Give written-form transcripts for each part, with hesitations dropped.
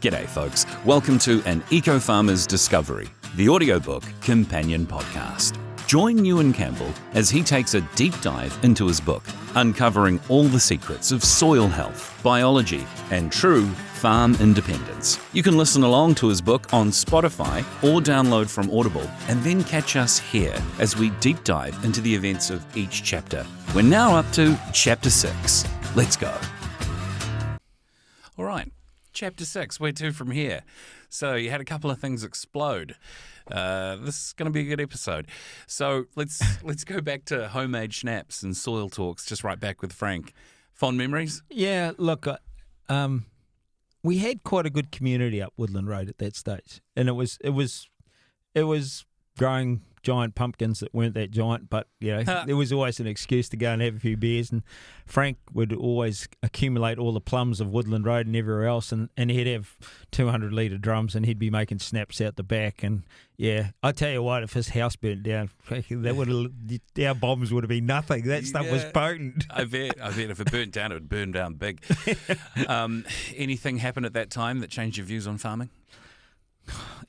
G'day folks, welcome to an EcoFarmer's Discovery, the audiobook companion podcast. Join Ewan Campbell as he takes a deep dive into his book, uncovering all the secrets of soil health, biology, and true farm independence. You can listen along to his book on Spotify or download from Audible, and then catch us here as we deep dive into the events of each chapter. We're now up to Chapter 6. Let's go. All right. Chapter 6, where to from here? So you had a couple of things explode. This is going to be a good episode. So let's go back to homemade schnapps and soil talks, just right back with Frank. Fond memories? Yeah, look, we had quite a good community up Woodland Road at that stage, and it was growing giant pumpkins that weren't that giant, but there was always an excuse to go and have a few beers. And Frank would always accumulate all the plums of Woodland Road and everywhere else, and he'd have 200-litre drums, and he'd be making snaps out the back. And yeah, I tell you what, if his house burnt down, our bombs would have been nothing. That stuff was potent. I bet if it burnt down, it would burn down big. Anything happen at that time that changed your views on farming?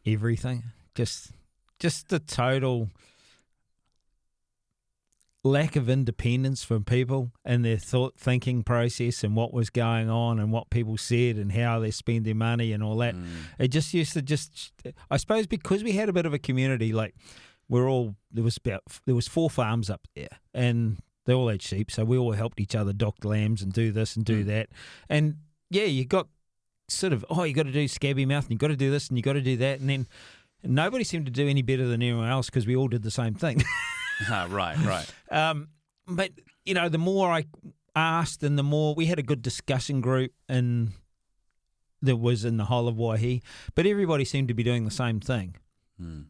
Everything. Just the total lack of independence from people and their thinking process and what was going on and what people said and how they spend their money and all that. It just used to I suppose because we had a bit of a community, like there was 4 farms up there and they all had sheep, so we all helped each other dock lambs and do this and do that. And yeah, you got sort of, you got to do scabby mouth and you got to do this and you got to do that, and then nobody seemed to do any better than anyone else because we all did the same thing. Right. But, the more I asked and the more we had a good discussion group that was in the whole of Waihi, but everybody seemed to be doing the same thing.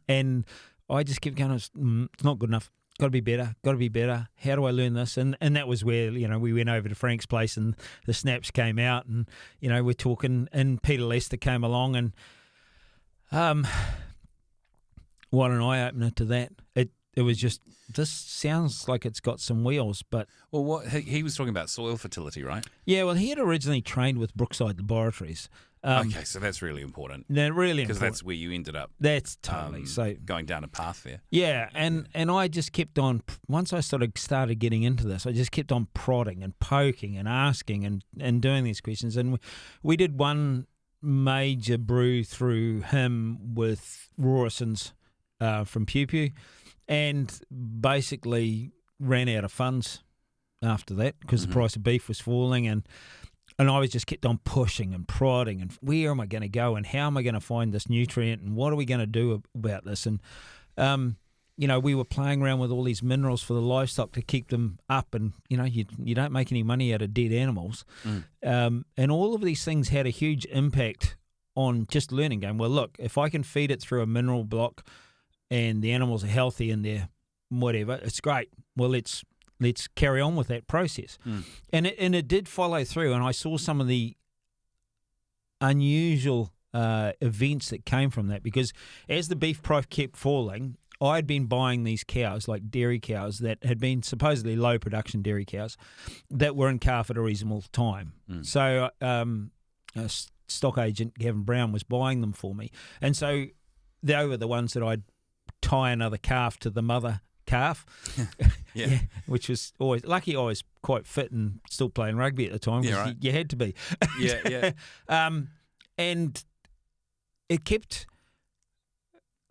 And I just kept going, it's not good enough. Got to be better. How do I learn this? And that was where, we went over to Frank's place and the snaps came out and, we're talking, and Peter Lester came along and what an eye-opener to that. It was just, this sounds like it's got some wheels, but... Well, what he was talking about soil fertility, right? Yeah, well, he had originally trained with Brookside Laboratories. Okay, so that's really important. They're really important. Because that's where you ended up. That's totally. So going down a path there. Yeah, and I just kept on, once I started getting into this, I just kept on prodding and poking and asking and doing these questions. And we did one major brew through him with Rorison's from Pew Pew, and basically ran out of funds after that because the price of beef was falling, and I was just kept on pushing and prodding and where am I going to go and how am I going to find this nutrient and what are we going to do about this? And we were playing around with all these minerals for the livestock to keep them up, and you don't make any money out of dead animals, and all of these things had a huge impact on just learning, going, well, look, if I can feed it through a mineral block and the animals are healthy and they're whatever, it's great. Well, let's carry on with that process. And it did follow through, and I saw some of the unusual events that came from that, because as the beef price kept falling, I'd been buying these cows, like dairy cows that had been supposedly low production dairy cows that were in calf at a reasonable time. So a stock agent, Gavin Brown, was buying them for me. And so they were the ones that I'd tie another calf to the mother calf, yeah, which was always lucky. I was quite fit and still playing rugby at the time because you had to be. And it kept,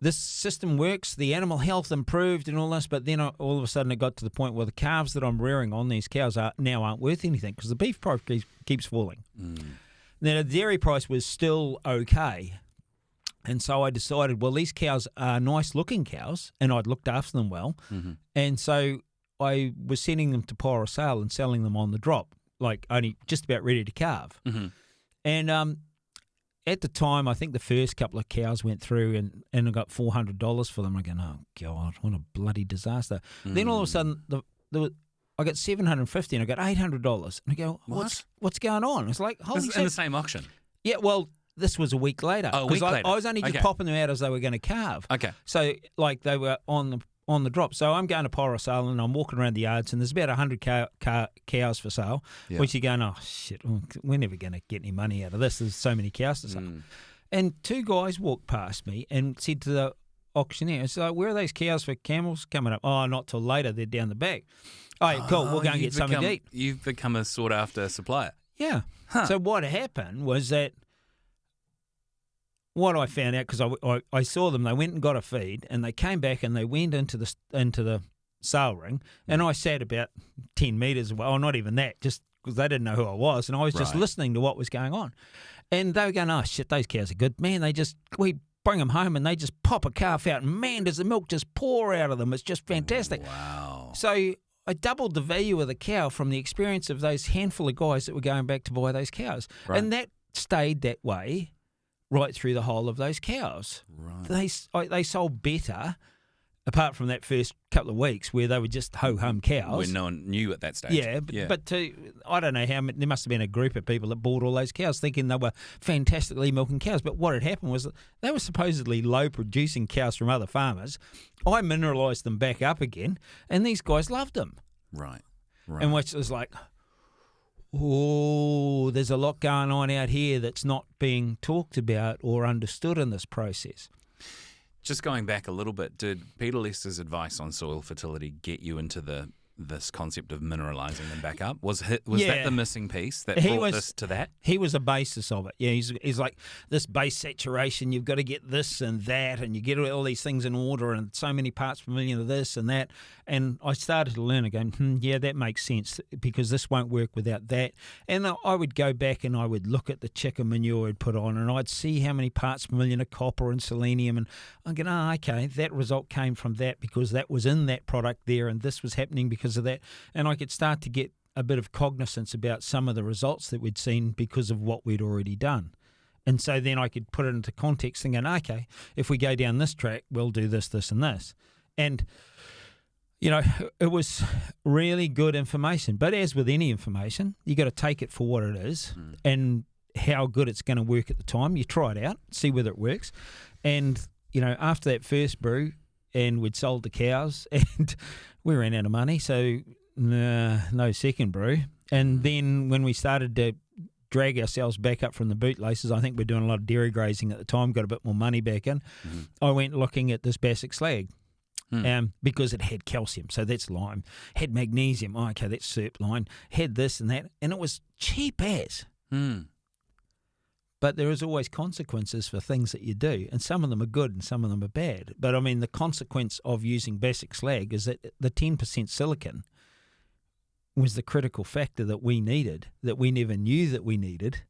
this system works, the animal health improved and all this, but then all of a sudden it got to the point where the calves that I'm rearing on these cows aren't worth anything because the beef price keeps falling. Now the dairy price was still okay. And so I decided, well, these cows are nice-looking cows, and I'd looked after them well. And so I was sending them to Pora Sale and selling them on the drop, like only just about ready to calve. And at the time, I think the first couple of cows went through and I got $400 for them. I go, oh, God, what a bloody disaster. Then all of a sudden, I got $750 and I got $800. And I go, what's going on? It's like, holy shit. In the same auction? Yeah, well, this was a week later. Oh, a week later. I was only just popping them out as they were going to calve. Okay. So, like, they were on on the drop. So I'm going to Porra sale and I'm walking around the yards and there's about 100 cows for sale, which you're going, oh, shit, we're never going to get any money out of this. There's so many cows to sell. And two guys walked past me and said to the auctioneer, it's like, where are those cows for camels coming up? Oh, not till later. They're down the back. Oh, cool. We'll go and get something to eat. You've become a sought-after supplier. Yeah. Huh. So what happened was that what I found out, because I saw them, they went and got a feed, and they came back and they went into the sale ring, and I sat about 10 metres away, not even that, just because they didn't know who I was, and I was just listening to what was going on. And they were going, oh, shit, those cows are good. Man, we bring them home and they just pop a calf out, and man, does the milk just pour out of them. It's just fantastic. Wow. So I doubled the value of the cow from the experience of those handful of guys that were going back to buy those cows. Right. And that stayed that way right through the whole of those cows. Right. They sold better, apart from that first couple of weeks where they were just ho-hum cows. When no one knew at that stage. Yeah, but I don't know how many, there must have been a group of people that bought all those cows thinking they were fantastically milking cows. But what had happened was that they were supposedly low-producing cows from other farmers. I mineralised them back up again, and these guys loved them. Right. And which was like, oh, there's a lot going on out here that's not being talked about or understood in this process. Just going back a little bit, did Peter Lester's advice on soil fertility get you into this concept of mineralising them back up? Was that the missing piece that brought this to that? He was a basis of it. Yeah, he's like, this base saturation, you've got to get this and that, and you get all these things in order, and so many parts per million of this and that. And I started to learn again, yeah, that makes sense, because this won't work without that. And I would go back and I would look at the chicken manure I'd put on, and I'd see how many parts per million of copper and selenium, and I'm going, okay, that result came from that because that was in that product there, and this was happening because of that. And I could start to get a bit of cognizance about some of the results that we'd seen because of what we'd already done. And so then I could put it into context thinking, okay, if we go down this track, we'll do this, this, and this. And, you know, it was really good information. But as with any information, you got to take it for what it is and how good it's going to work at the time. You try it out, see whether it works. And, you know, after that first brew, and we'd sold the cows, and we ran out of money, so no second brew. And then when we started to drag ourselves back up from the bootlaces, I think we're doing a lot of dairy grazing at the time, got a bit more money back in. I went looking at this basic slag because it had calcium, so that's lime. Had magnesium, okay, that's serpline. Had this and that, and it was cheap as. But there is always consequences for things that you do, and some of them are good and some of them are bad. But, I mean, the consequence of using basic slag is that the 10% silicon was the critical factor that we needed, that we never knew that we needed,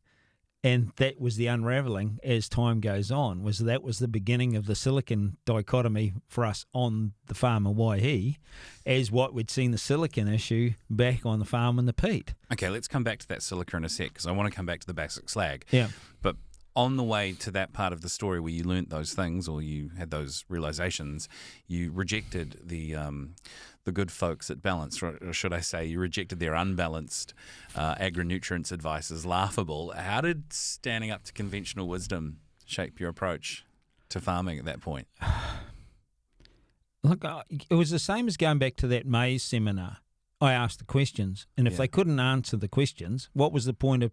and that was the unravelling as time goes on, that was the beginning of the silicon dichotomy for us on the farm of Waihi, as what we'd seen the silicon issue back on the farm in the peat. Okay, let's come back to that silica in a sec, because I want to come back to the basic slag. Yeah. But on the way to that part of the story where you learnt those things or you had those realizations, you rejected the good folks at Balance, or should I say you rejected their unbalanced agronutrients advice as laughable. How did standing up to conventional wisdom shape your approach to farming at that point? Look, it was the same as going back to that maize seminar. I asked the questions, and if they couldn't answer the questions, what was the point of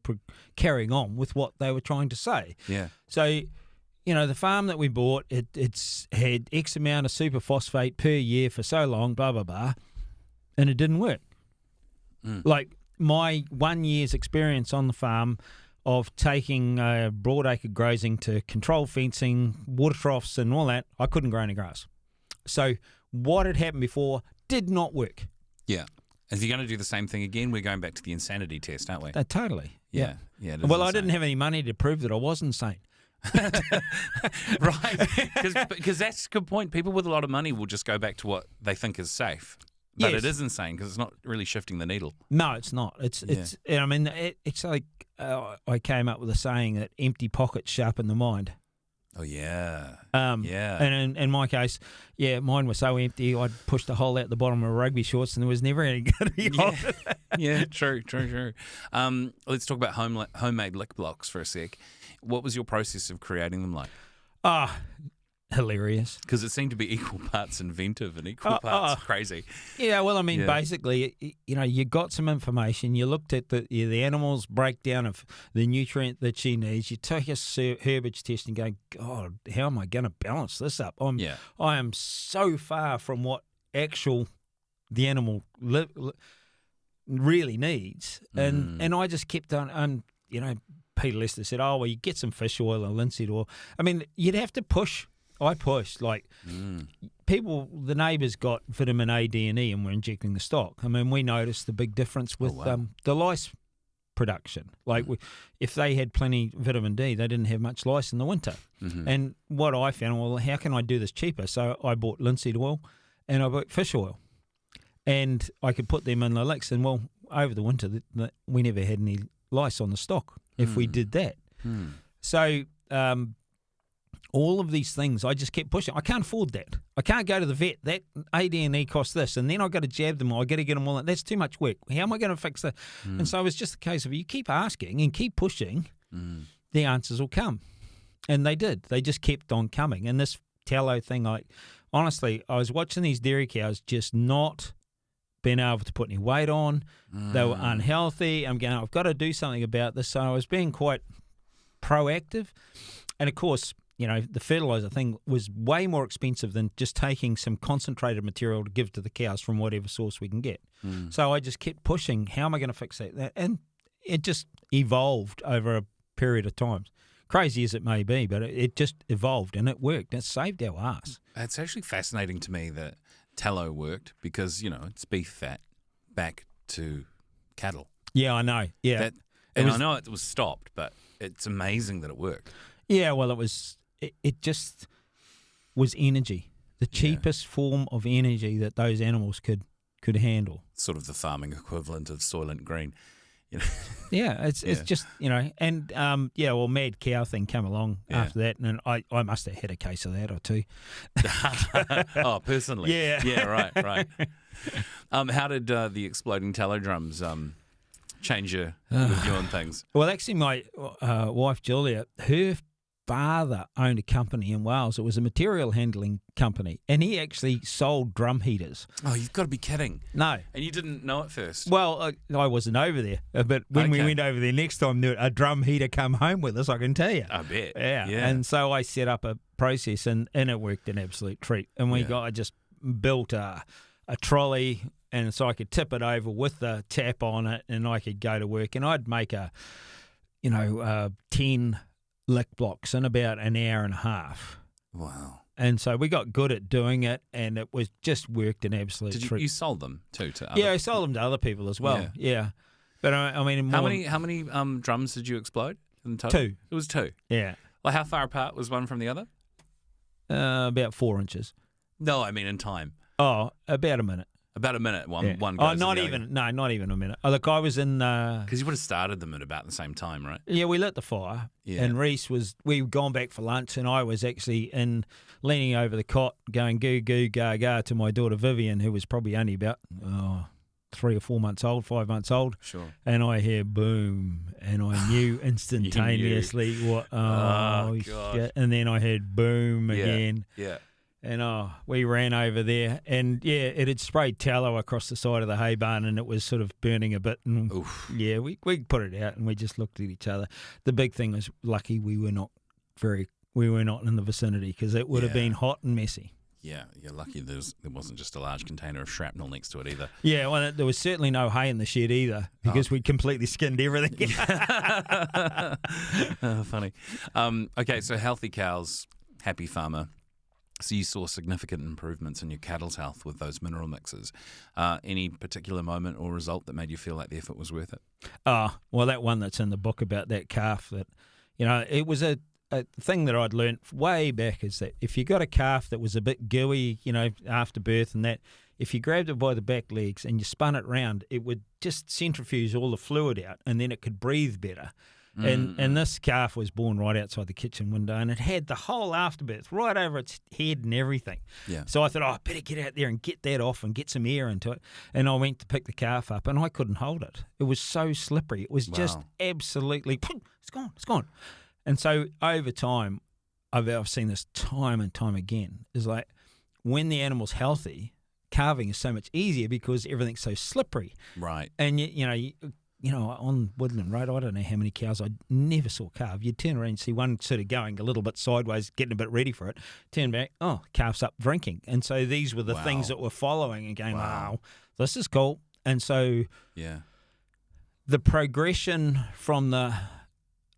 carrying on with what they were trying to say? Yeah. So, you know, the farm that we bought, it's had X amount of superphosphate per year for so long, blah, blah, blah, and it didn't work. Like my 1 year's experience on the farm of taking broadacre grazing to control fencing, water troughs and all that, I couldn't grow any grass. So what had happened before did not work. Yeah. If you're going to do the same thing again, we're going back to the insanity test, aren't we? Totally. Yeah. Well, I didn't have any money to prove that I was insane. Right. Because that's a good point. People with a lot of money will just go back to what they think is safe. But it is insane because it's not really shifting the needle. No, it's not. It's I mean, it's like I came up with a saying that empty pockets sharpen the mind. Oh, yeah. Yeah. And in my case, mine was so empty, I'd pushed a hole out the bottom of my rugby shorts and there was never any good. Yeah, true. Let's talk about homemade lick blocks for a sec. What was your process of creating them like? hilarious. Because it seemed to be equal parts inventive and equal parts crazy. Yeah, well, I mean, basically, you got some information. You looked at the animal's breakdown of the nutrient that she needs. You took your herbage test and go, God, how am I going to balance this up? I am so far from what the animal really needs. And I just kept on, and, Peter Lester said, oh, well, you get some fish oil and linseed oil. I mean, you'd have to push. I pushed, people, the neighbours got vitamin A, D and E and were injecting the stock. I mean, we noticed the big difference with the lice production. If they had plenty vitamin D, they didn't have much lice in the winter. Mm-hmm. And what I found, well, how can I do this cheaper? So I bought linseed oil and I bought fish oil. And I could put them in the licks. And, well, over the winter, we never had any lice on the stock if we did that. So all of these things, I just kept pushing. I can't afford that. I can't go to the vet. That AD&E costs this, and then I've got to jab them all. I've got to get them all in. That's too much work. How am I going to fix that? And so it was just a case of you keep asking and keep pushing, the answers will come. And they did. They just kept on coming. And this tallow thing, honestly, I was watching these dairy cows just not being able to put any weight on. They were unhealthy. I'm going, I've got to do something about this. So I was being quite proactive. And, of course, the fertilizer thing was way more expensive than just taking some concentrated material to give to the cows from whatever source we can get. So I just kept pushing, how am I going to fix that? And it just evolved over a period of time. Crazy as it may be, but it just evolved and it worked. It saved our ass. It's actually fascinating to me that tallow worked because, it's beef fat back to cattle. Yeah, I know. Yeah. I know it was stopped, but it's amazing that it worked. Yeah, well, it just was energy, the cheapest form of energy that those animals could handle. Sort of the farming equivalent of Soylent Green. Yeah, it's just, and well, Mad Cow thing came along after that, and I must have had a case of that or two. Oh, personally? Yeah. Yeah, right. How did the exploding tallow drums change your view on things? Well, actually, my wife, Julia, her father owned a company in Wales. It was a material handling company, and he actually sold drum heaters. Oh, you've got to be kidding. No. And you didn't know it first? Well, I wasn't over there, but when we went over there next time, a drum heater come home with us, I can tell you. I bet. Yeah. And so I set up a process, and it worked an absolute treat. And I just built a trolley, and so I could tip it over with the tap on it, and I could go to work, and I'd make 10 lick blocks in about an hour and a half. Wow. And so we got good at doing it, and it was just worked an absolute treat. You sold them too to other I sold them to other people as well. Yeah. But I mean, how many drums did you explode in total? 2. It was 2. Yeah. Well, how far apart was one from the other? About 4 inches. No, I mean in time. Oh, about a minute. About a minute, one goes. Oh, not even a minute. Oh, look, I was in... Because you would have started them at about the same time, right? Yeah, we lit the fire, and Reese we'd gone back for lunch, and I was actually leaning over the cot going goo, goo, ga, ga to my daughter Vivian, who was probably only about 3 or 4 months old, 5 months old. Sure. And I hear boom, and I knew instantaneously what... Oh, shit. And then I heard boom again. Yeah. And we ran over there, and it had sprayed tallow across the side of the hay barn, and it was sort of burning a bit. And we put it out, and we just looked at each other. The big thing was, lucky we were not in the vicinity, because it would have been hot and messy. Yeah, you're lucky there wasn't just a large container of shrapnel next to it either. Yeah, well, there was certainly no hay in the shed either, because we completely skinned everything. Funny. Okay, so healthy cows, happy farmer. So you saw significant improvements in your cattle's health with those mineral mixes. Any particular moment or result that made you feel like the effort was worth it? Well, that one that's in the book about that calf, that, it was a thing that I'd learned way back, is that if you got a calf that was a bit gooey, after birth and that, if you grabbed it by the back legs and you spun it round, it would just centrifuge all the fluid out, and then it could breathe better. And this calf was born right outside the kitchen window, and it had the whole afterbirth right over its head and everything. Yeah. So I thought, I better get out there and get that off and get some air into it. And I went to pick the calf up, and I couldn't hold it. It was so slippery. It was just absolutely, it's gone. And so over time, I've seen this time and time again, is like when the animal's healthy, calving is so much easier because everything's so slippery. Right. And you know, on Woodland Road, I don't know how many cows I never saw calve. You'd turn around and see one sort of going a little bit sideways, getting a bit ready for it. Turn back, oh, calf's up drinking. And so these were the things that were following and going, wow, this is cool. And so the progression from the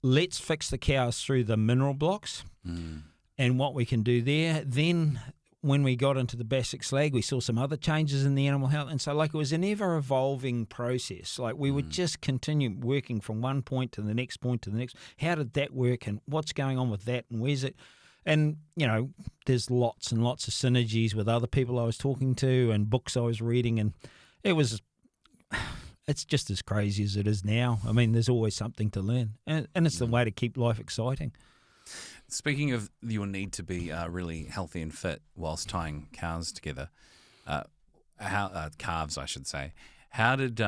let's fix the cows through the mineral blocks and what we can do there, then when we got into the basic slag, we saw some other changes in the animal health. And so, like, it was an ever-evolving process. Like, we would just continue working from one point to the next point to the next. How did that work and what's going on with that and where's it? And, you know, there's lots and lots of synergies with other people I was talking to and books I was reading. And it's just as crazy as it is now. I mean, there's always something to learn. And it's the way to keep life exciting. Speaking of your need to be really healthy and fit whilst tying cows together, calves, I should say, how did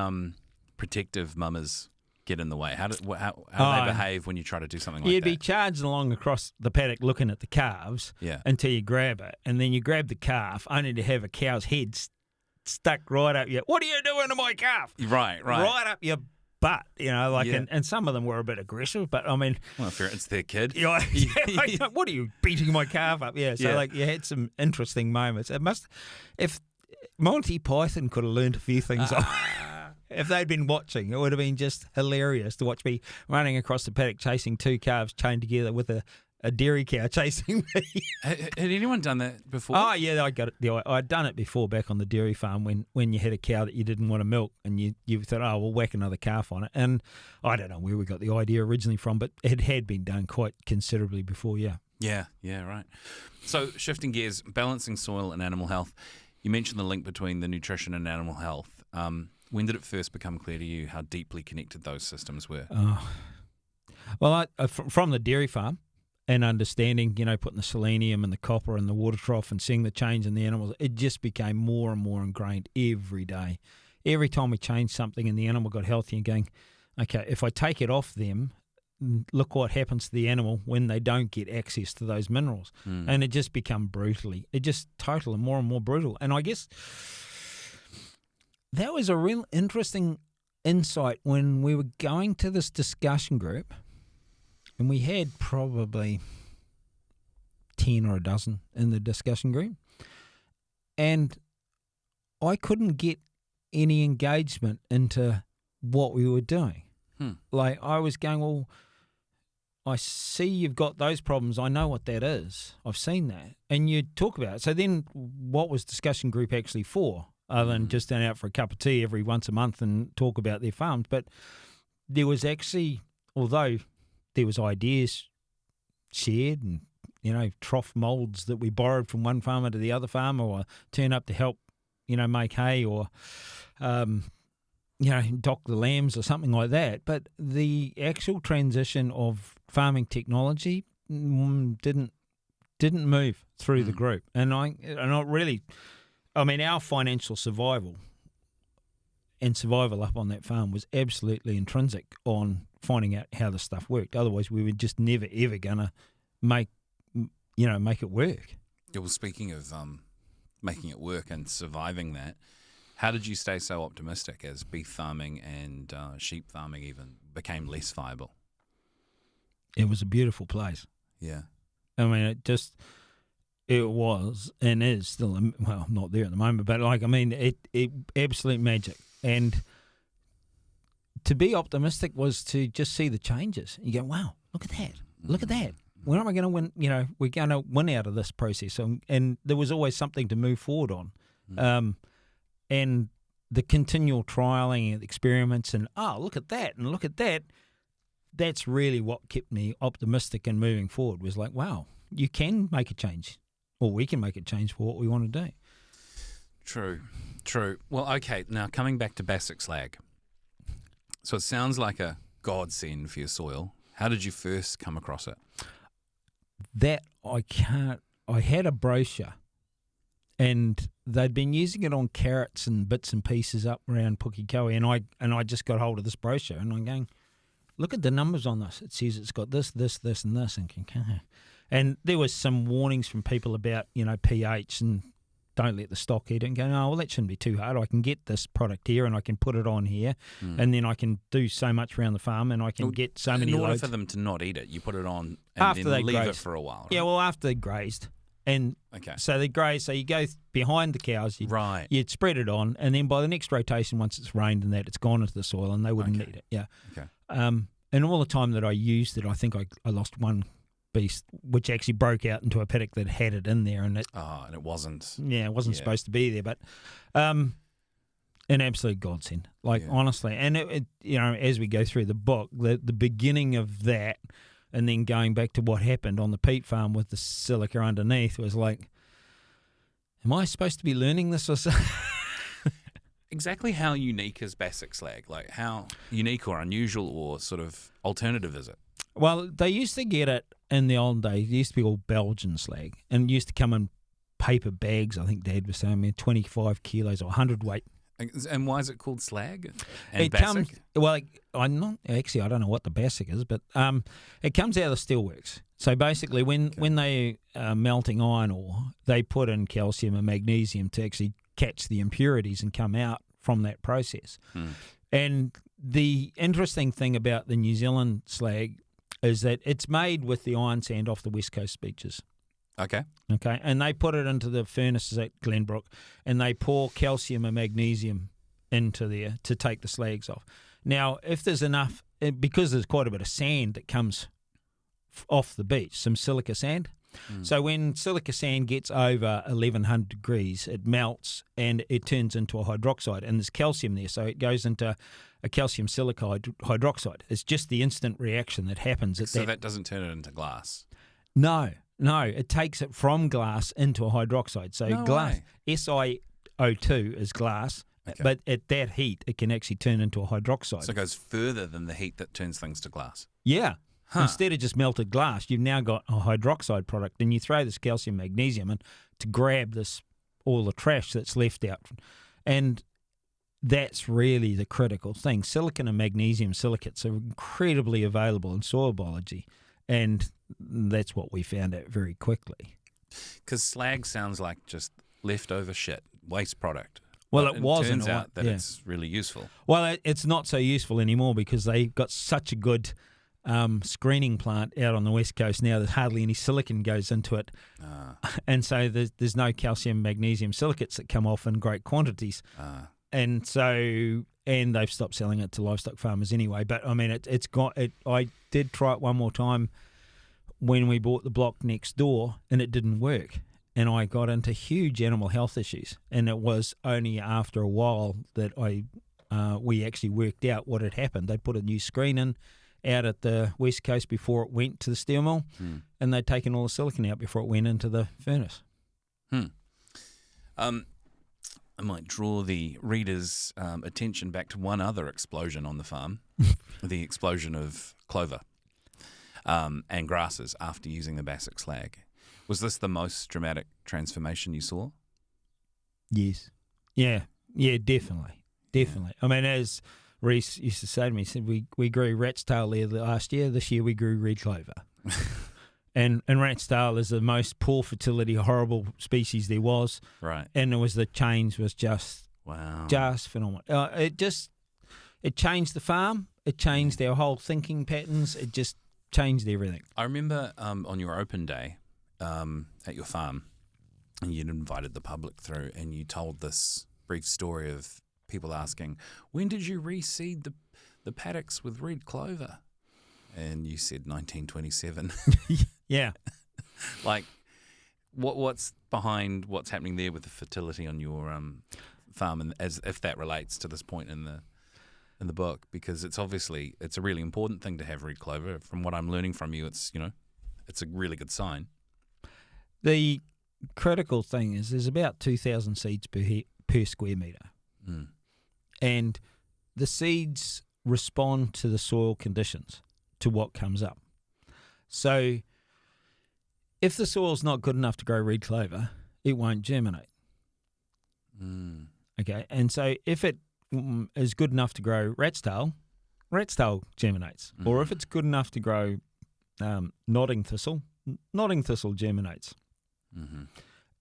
protective mummers get in the way? How do they behave when you try to do something like that? You'd be charged along across the paddock looking at the calves until you grab it, and then you grab the calf only to have a cow's head stuck right up your... What are you doing to my calf? Right. Right up your butt, you know, like, and some of them were a bit aggressive, but I mean... Well, if it's their kid. What are you beating my calf up? So like you had some interesting moments. If Monty Python could have learned a few things if they'd been watching, it would have been just hilarious to watch me running across the paddock chasing two calves chained together with a dairy cow chasing me. Had anyone done that before? Oh, yeah, I got it. I'd done it before back on the dairy farm when you had a cow that you didn't want to milk and you thought, oh, we'll whack another calf on it. And I don't know where we got the idea originally from, but it had been done quite considerably before, Yeah, right. So shifting gears, balancing soil and animal health. You mentioned the link between the nutrition and animal health. When did it first become clear to you how deeply connected those systems were? Well, from the dairy farm, and understanding, you know, putting the selenium and the copper in the water trough and seeing the change in the animals, it just became more and more ingrained every day. Every time we changed something and the animal got healthy and going, okay, if I take it off them, look what happens to the animal when they don't get access to those minerals. And it just become total and more brutal. And I guess that was a real interesting insight when we were going to this discussion group. And we had probably 10 or a dozen in the discussion group. And I couldn't get any engagement into what we were doing. Like, I was going, well, I see you've got those problems. I know what that is. I've seen that. And you talk about it. So then what was discussion group actually for, other than just stand out for a cup of tea every once a month and talk about their farms? But there was actually, although there was ideas shared and, you know, trough moulds that we borrowed from one farmer to the other farmer, or turn up to help, you know, make hay, or, you know, dock the lambs or something like that. But the actual transition of farming technology didn't move through the group. And I mean, our financial survival up on that farm was absolutely intrinsic on finding out how the stuff worked. Otherwise, we were just never, ever going to make it work. Yeah, well, speaking of making it work and surviving that, how did you stay so optimistic as beef farming and sheep farming even became less viable? It was a beautiful place. Yeah. I mean, it was and is still, well, not there at the moment, but like, I mean, it absolute magic. And to be optimistic was to just see the changes. You go, wow, look at that. Look at that. When am I going to win? You know, we're going to win out of this process. And there was always something to move forward on. And the continual trialing and experiments and, look at that and look at that. That's really what kept me optimistic and moving forward, was like, wow, you can make a change, or we can make a change for what we want to do. True. Well, okay, now coming back to basic slag. So it sounds like a godsend for your soil. How did you first come across it? That I had a brochure, and they'd been using it on carrots and bits and pieces up around Pukekohe, and I just got hold of this brochure, and I'm going, look at the numbers on this. It says it's got this, and this, and And there was some warnings from people about, pH and don't let the stock eat it, and go, oh, well, that shouldn't be too hard. I can get this product here and I can put it on here and then I can do so much around the farm and I can get so many loads. In order for them to not eat it, you put it on and then leave it for a while, right? Yeah, well, after they grazed. And so they graze, so you go behind the cows, you'd spread it on, and then by the next rotation, once it's rained and that, it's gone into the soil and they wouldn't eat it. Yeah. Okay. And all the time that I used it, I think I lost one beast, which actually broke out into a paddock that had it in there, and it wasn't. Yeah, it wasn't supposed to be there, but an absolute godsend, honestly. And it, as we go through the book, the beginning of that, and then going back to what happened on the peat farm with the silica underneath was like, am I supposed to be learning this or something? Exactly how unique is basic slag? Like how unique or unusual or sort of alternative is it? Well, they used to get it in the old days. It used to be called Belgian slag, and it used to come in paper bags. I think Dad was saying, 25 kilos or 100 weight. And why is it called slag? And basic? I don't know what the basic is, but it comes out of the steelworks. So basically, when they are melting iron ore, they put in calcium and magnesium to actually catch the impurities and come out from that process. And the interesting thing about the New Zealand slag is that it's made with the iron sand off the West Coast beaches. Okay. And they put it into the furnaces at Glenbrook, and they pour calcium and magnesium into there to take the slags off. Now, if there's enough, because there's quite a bit of sand that comes off the beach, some silica sand. So when silica sand gets over 1100 degrees, it melts and it turns into a hydroxide, and there's calcium there, so it goes into a calcium silica hydroxide. It's just the instant reaction that happens. So that doesn't turn it into glass? No, it takes it from glass into a hydroxide. So glass, SiO2 is glass, but at that heat, it can actually turn into a hydroxide. So it goes further than the heat that turns things to glass? Yeah. Instead of just melted glass, you've now got a hydroxide product, and you throw this calcium magnesium in to grab all the trash that's left out. And that's really the critical thing. Silicon and magnesium silicates are incredibly available in soil biology, and that's what we found out very quickly. Because slag sounds like just leftover shit, waste product. Well, it wasn't. Turns out that it's really useful. Well, it's not so useful anymore because they've got such a good screening plant out on the West Coast now that hardly any silicon goes into it. And so there's no calcium, magnesium silicates that come off in great quantities. And they've stopped selling it to livestock farmers anyway. But I mean, it's got it. I did try it one more time when we bought the block next door, and it didn't work. And I got into huge animal health issues. And it was only after a while that we actually worked out what had happened. They put a new screen in out at the West Coast before it went to the steel mill, and they'd taken all the silicon out before it went into the furnace. I might draw the reader's attention back to one other explosion on the farm, the explosion of clover and grasses after using the basic slag. Was this the most dramatic transformation you saw? Yes. Yeah, definitely. Yeah. I mean, as Reese used to say to me, he said, we grew rat's tail there last year. This year we grew red clover. and rat's tail is the most poor fertility, horrible species there was. Right. And the change was just phenomenal. It changed the farm. It changed our whole thinking patterns. It just changed everything. I remember on your open day at your farm, and you'd invited the public through, and you told this brief story of people asking, when did you reseed the paddocks with red clover? And you said 1927. Yeah. Like, what's behind what's happening there with the fertility on your farm, and as if that relates to this point in the book? Because it's a really important thing to have red clover. From what I'm learning from you, it's a really good sign. The critical thing is there's about 2,000 seeds per square metre. And the seeds respond to the soil conditions, to what comes up. So if the soil's not good enough to grow red clover, it won't germinate. Okay, and so if it is good enough to grow rat's tail germinates. Or if it's good enough to grow nodding thistle, nodding thistle germinates. Mm-hmm.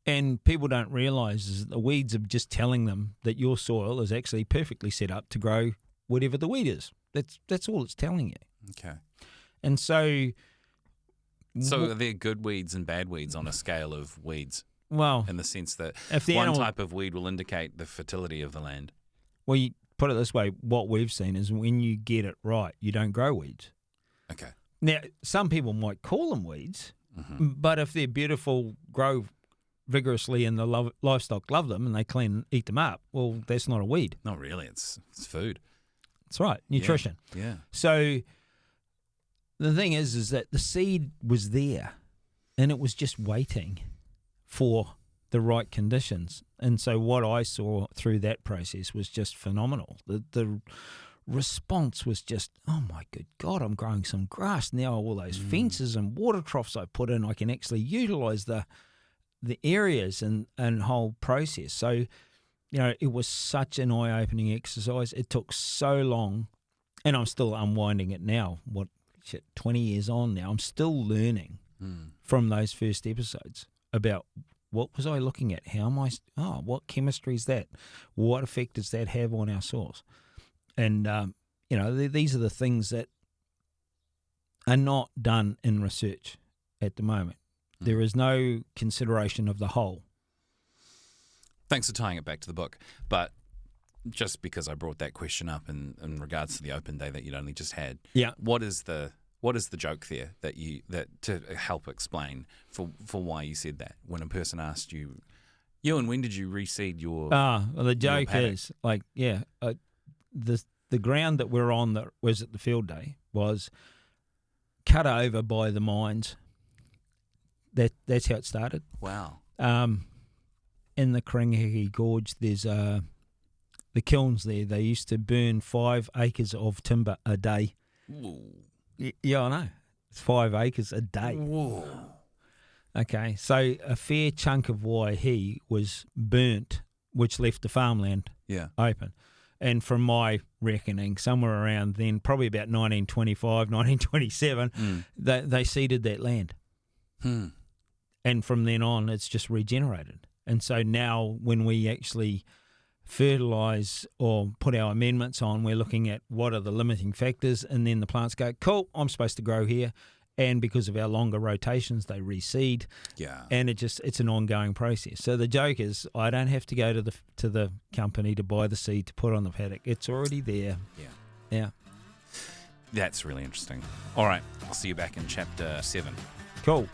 And people don't realise is that the weeds are just telling them that your soil is actually perfectly set up to grow whatever the weed is. That's all it's telling you. Okay. And so... So are there good weeds and bad weeds on a scale of weeds? Well... In the sense that if the one type of weed will indicate the fertility of the land? Well, you put it this way, what we've seen is when you get it right, you don't grow weeds. Okay. Now, some people might call them weeds, but if they're beautiful, grow vigorously and the livestock love them and they eat them up, well, that's not a weed. Not really. It's food. That's right, nutrition. Yeah. So the thing is that the seed was there and it was just waiting for the right conditions. And so what I saw through that process was just phenomenal. The response was just, oh my good God, I'm growing some grass. Now all those fences and water troughs I put in, I can actually utilise the areas and whole process. So, it was such an eye-opening exercise. It took so long, and I'm still unwinding it now. 20 years on now, I'm still learning from those first episodes about what was I looking at? How am I? What chemistry is that? What effect does that have on our soils? And these are the things that are not done in research at the moment. There is no consideration of the whole. Thanks for tying it back to the book. But just because I brought that question up in regards to the open day that you'd only just had, what is the joke there that to help explain for why you said that when a person asked you, Ewan, when did you reseed your? The joke is the ground that we're on that was at the field day was cut over by the mines. That's how it started. Wow. In the Karingahiki Gorge, there's the kilns there. They used to burn 5 acres of timber a day. Whoa. Yeah, I know. It's 5 acres a day. Whoa. Okay, so a fair chunk of Waihi was burnt, which left the farmland open. And from my reckoning, somewhere around then, probably about 1925, 1927, they seeded that land. And from then on, it's just regenerated. And so now when we actually fertilise or put our amendments on, we're looking at what are the limiting factors, and then the plants go, cool, I'm supposed to grow here. And because of our longer rotations, they reseed. Yeah. And it's an ongoing process. So the joke is I don't have to go to the company to buy the seed to put on the paddock. It's already there. Yeah. That's really interesting. All right, I'll see you back in chapter 7. Cool.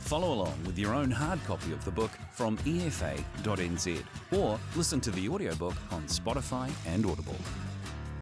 Follow along with your own hard copy of the book from efa.nz or listen to the audiobook on Spotify and Audible.